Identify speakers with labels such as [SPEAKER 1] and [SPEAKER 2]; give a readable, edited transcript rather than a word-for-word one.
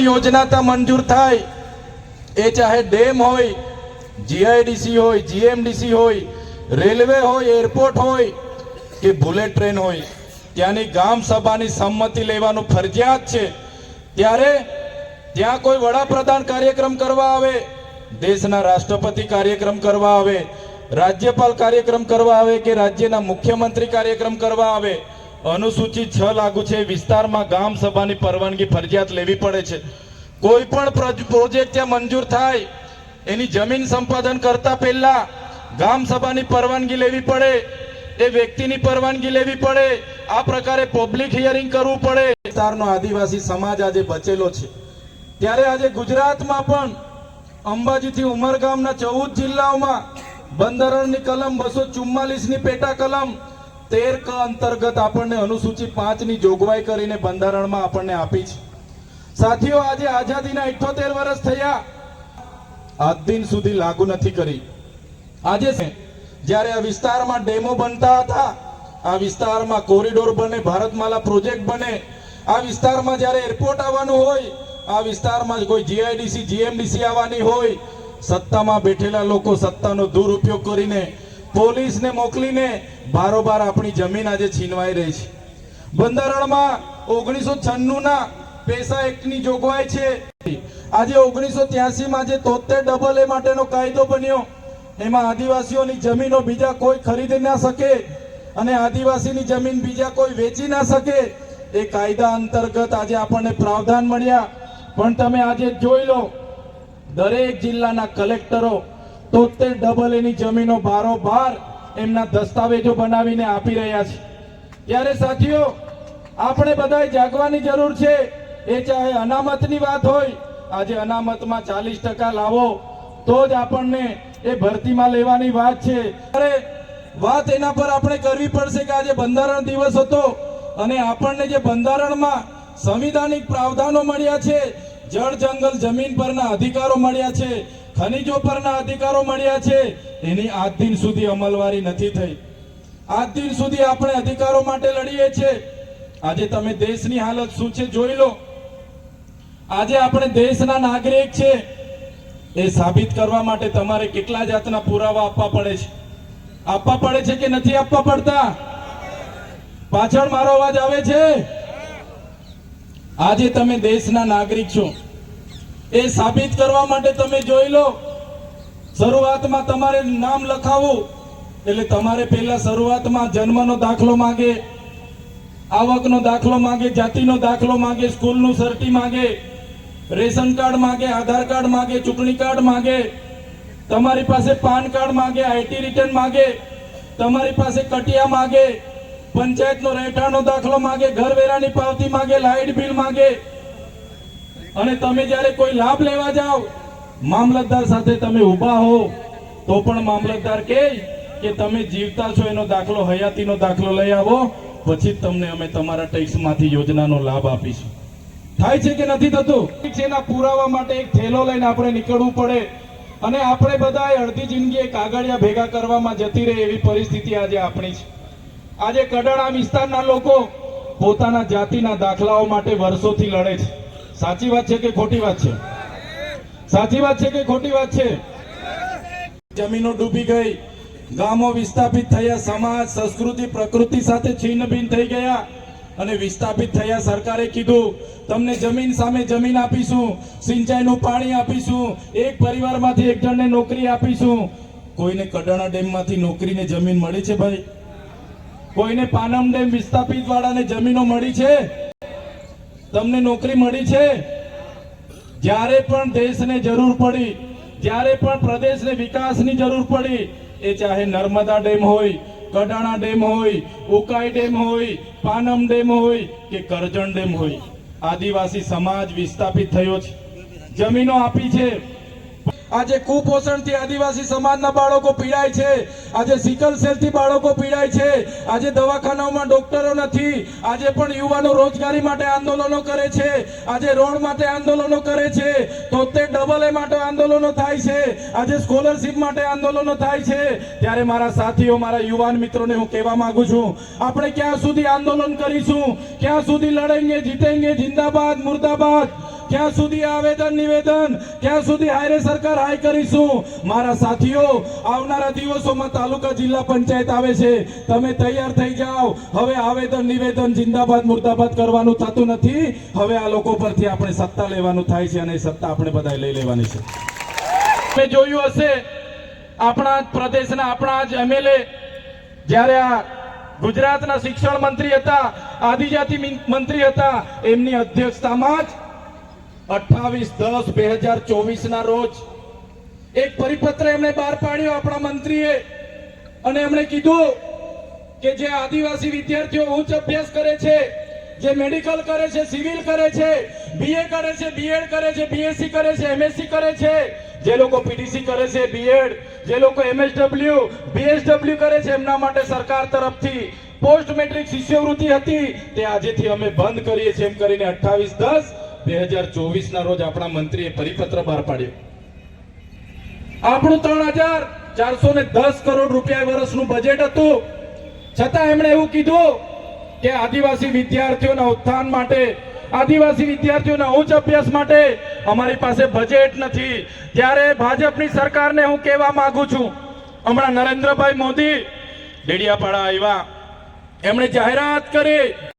[SPEAKER 1] યોજના મંજૂર થાય, એ ચાહે ડેમ હોય, જીઆઈડીસી હોય, જીએમડીસી હોય, રેલવે હોય, એરપોર્ટ હોય કે બુલેટ ટ્રેન હોય, ત્યાંની ગામ સભાની સંમતિ લેવાનું ફરજિયાત છે। ત્યારે ત્યાં કોઈ વડાપ્રધાન કાર્યક્રમ કરવા આવે, દેશના રાષ્ટ્રપતિ કાર્યક્રમ કરવા આવે, રાજ્યપાલ કાર્યક્રમ કરવા આવે કે રાજ્યના મુખ્યમંત્રી કાર્યક્રમ કરવા આવે, અનુસૂચિત 6 લાગુ છે, વિસ્તારમાં ગામ સભાની પરવાનગી ફરજિયાત લેવી પડે છે। કોઈ પણ પ્રોજેક્ટ ત્યાં મંજૂર થાય એની જમીન સંપાદન કરતા પહેલા ગામ સભાની પરવાનગી લેવી પડે, એ વ્યક્તિની પરવાનગી લેવી પડે। આ પ્રકારે પબ્લિક હિયરિંગ કરવું પડે। વિસ્તારનો આદિવાસી સમાજ આજે બચેલો છે, ત્યારે આજે ગુજરાતમાં પણ અંબાજીથી ઉમરગામના 14 જિલ્લાઓમાં બંધારણની કલમ 244ની પેટા કલમ 13 ક અંતર્ગત આપણને અનુસૂચિ 5 ની જોગવાઈ કરીને બંધારણમાં આપણને આપી છે। સાથીઓ, આજે આઝાદીના 78 વર્ષ થયા, આજ દિન સુધી લાગુ નથી કરી। આજે જ્યારે આ વિસ્તારમાં ડેમો બનતા હતા, આ વિસ્તારમાં કોરિડોર બને, ભારતમાલા પ્રોજેક્ટ બને, આ વિસ્તારમાં જ્યારે એરપોર્ટ આવવાનું હોય, આ વિસ્તારમાં કોઈ જીઆઈડીસી જીએમડીસી આવવાની હોય, સત્તામાં બેઠેલા લોકો સત્તાનો દુરુપયોગ કરીને પોલીસને મોકલીને બારોબાર આપણી જમીન આજે છીનવાઈ રહી છે। બંધારણમાં 1996ના પેસા એક્ટની જોગવાઈ છે। આજે 1983માં જે 73 AA માટેનો કાયદો બન્યો, એમાં આદિવાસીઓની જમીનો બીજા કોઈ ખરીદી ના શકે અને આદિવાસીની જમીન બીજા કોઈ વેચી ના શકે, એ કાયદા અંતર્ગત આજે આપણને પ્રાવધાન મળ્યા। પણ તમે આજે જોઈ લો, દરેક જિલ્લાના કલેક્ટરો 73 AA ની જમીનો બારોબાર એમના દસ્તાવેજો બનાવીને આપી રહ્યા છે। ત્યારે સાથીઓ, આપણે બધાએ જાગવાની જરૂર છે। એ ચાહે અનામતની વાત હોય, આજે અનામતમાં 40% લાવો તો જ આપણને એ ભરતીમાં લેવાની વાત છે। અરે વાત એના પર આપણે કરવી પડશે કે આજે બંધારણ દિવસ હતો અને આપણને જે બંધારણમાં સંવિધાનિક પ્રાવધાનો મળ્યા છે, જળ જંગલ જમીન પરના અધિકારો મળ્યા છે, ખનિજો પરના અધિકારો મળ્યા છે, એની આજ દિન સુધી અમલવારી નથી થઈ। આજ દિન સુધી આપણે અધિકારો માટે લડીએ છીએ। આજે તમે દેશની હાલત શું છે જોઈ લો। આજે આપણે દેશના નાગરિક છે, એ સાબિત કરવા માટે તમારે કેટલા જાતના પુરાવા આપવા પડે છે? આપવા પડે છે કે નથી આપવા પડતા? પાછળ મારો અવાજ આવે છે? આજે તમે દેશના નાગરિક છો, એ સાબિત કરવા માટે તમે જોઈ લો, શરૂઆતમાં તમારે નામ લખાવવું એટલે તમારે પહેલા શરૂઆતમાં જન્મનો દાખલો માંગે, આવકનો દાખલો માંગે, જાતિનો દાખલો માંગે, સ્કૂલનું સર્ટી માંગે, રેશન કાર્ડ માંગે, આધાર કાર્ડ માંગે, ચૂંટણી કાર્ડ માંગે, તમારી પાસે પાન કાર્ડ માંગે, આઈટી રિટર્ન માંગે, તમારી પાસે કટિયા માંગે, પંચાયતનો રહેઠાણનો દાખલો માંગે, ઘરવેરાની પાવતી માંગે, લાઇટ બિલ માંગે। અને તમે જ્યારે કોઈ લાભ લેવા જાઓ, મામલતદાર સાથે તમે ઊભા હો તો પણ મામલતદાર કહે કે તમે જીવતા છો એનો દાખલો, હયાતીનો દાખલો લઈ આવો, પછી તમને અમે તમારા ટેક્સમાંથી યોજનાનો લાભ આપીશું। થાય છે કે નથી થતું? એના પુરાવા માટે એક થેલો લઈને આપણે નીકળવું પડે અને આપણે બધાએ અડધી જિંદગી કાગળિયા ભેગા કરવામાં જતી રહે એવી પરિસ્થિતિ આજે આપણી છે। આજે કડાણા વિસ્તારના લોકો પોતાના જાતિના દાખલાઓ માટે વર્ષોથી લડે છે। સાચી વાત છે કે ખોટી વાત છે? સાચી વાત છે કે ખોટી વાત છે? જમીનો ડૂબી ગઈ, ગામો વિસ્થાપિત થયા, સમાજ સંસ્કૃતિ પ્રકૃતિ સાથે છીનભીન થઈ ગયા અને વિસ્થાપિત થયા। સરકારે કીધું તમને જમીન સામે જમીન આપીશું, સિંચાઈનું પાણી આપીશું, એક પરિવારમાંથી એક જણને નોકરી આપીશું। કોઈને કડાણા ડેમમાંથી નોકરીને જમીન મળી છે ભાઈ? કોઈને પાનમ ડેમ વિસ્થાપિત વાળાને જમીનો મળી છે? તમને નોકરી મળી છે? જ્યારે પણ દેશને જરૂર પડી, જ્યારે પણ પ્રદેશને વિકાસની જરૂર પડી, એ ચાહે નર્મદા ડેમ હોય, કડાણા ડેમ હોય, ઉકાઈ ડેમ હોય, પાનમ ડેમ હોય કે કરજણ ડેમ હોય, આદિવાસી સમાજ વિસ્થાપિત થયો છે, જમીનો આપી છે। આજે કુપોષણથી આદિવાસી સમાજના બાળકો પીડાય છે, આજે સિકલ સેલથી બાળકો પીડાય છે, આજે દવાખાનાઓમાં ડોક્ટરો નથી, આજે પણ યુવાનો રોજગારી માટે આંદોલનો કરે છે, આજે રોડ માટે આંદોલનો કરે છે, 73 AA માટે આંદોલનો થાય છે, આજે સ્કોલરશિપ માટે આંદોલનો થાય છે। ત્યારે મારા સાથીઓ, મારા યુવાન મિત્રોને હું કહેવા માંગુ છું, આપણે ક્યાં સુધી આંદોલન કરીશું? ક્યાં સુધી લડેંગે જીતેંગે? જિંદાબાદ મુર્દાબાદ। ક્યાં સુધી આવેદન નિવેદન, ક્યાં સુધી હાયરે સરકાર હાય કરીશું? મારા સાથીઓ, આવનારા દિવસોમાં તાલુકા જિલ્લા પંચાયત આવે છે, તમે તૈયાર થઈ જાઓ. હવે આવેદન નિવેદન જિંદાબાદ મુર્દાબાદ કરવાનું થતું નથી. હવે આ લોકો પરથી આપણે સત્તા લેવાનું થાય છે અને એ સત્તા આપણે બધાએ લઈ લેવાની છે. તમે જોયું હશે, આપણા જ પ્રદેશના આપણા જ એમએલએ જ્યારે આ ગુજરાતના શિક્ષણ મંત્રી હતા, આદિજાતિ મંત્રી હતા, એમની અધ્યક્ષતામાં જ 28/10/2024 ના રોજ એક પરિપત્ર એમણે બહાર પાડ્યો આપણા મંત્રીએ, અને એમણે કીધું કે જે આદિવાસી વિદ્યાર્થીઓ ઉચ્ચ અભ્યાસ કરે છે, જે મેડિકલ કરે છે, સિવિલ કરે છે, બીએ કરે છે, બીએડ કરે છે, બીએસસી કરે છે, એમએસસી કરે છે, જે લોકો પીટીસી કરે છે, બીએડ, જે લોકો એમએસડબલ્યુ, બીએસડબલ્યુ કરે છે, એમના માટે સરકાર તરફથી પોસ્ટ મેટ્રિક શિષ્યવૃત્તિ હતી, તે આજેથી અમે બંધ કરીએ છીએ એમ કરીને 28/10/2024 ના રોજ આપણા મંત્રીએ પરિપત્ર બહાર પાડ્યો. આપણું 3,410 કરોડ રૂપિયા વર્ષનું બજેટ હતું, છતાં એમણે એવું કીધું કે આદિવાસી વિદ્યાર્થીઓના ઉત્થાન માટે, આદિવાસી વિદ્યાર્થીઓના ઉચ્ચ અભ્યાસ માટે અમારી પાસે બજેટ નથી. ત્યારે ભાજપની સરકારને હું કહેવા માંગુ છું, હમણાં નરેન્દ્રભાઈ મોદી ડેડિયાપાડા આવ્યા, એમણે જાહેરાત કરી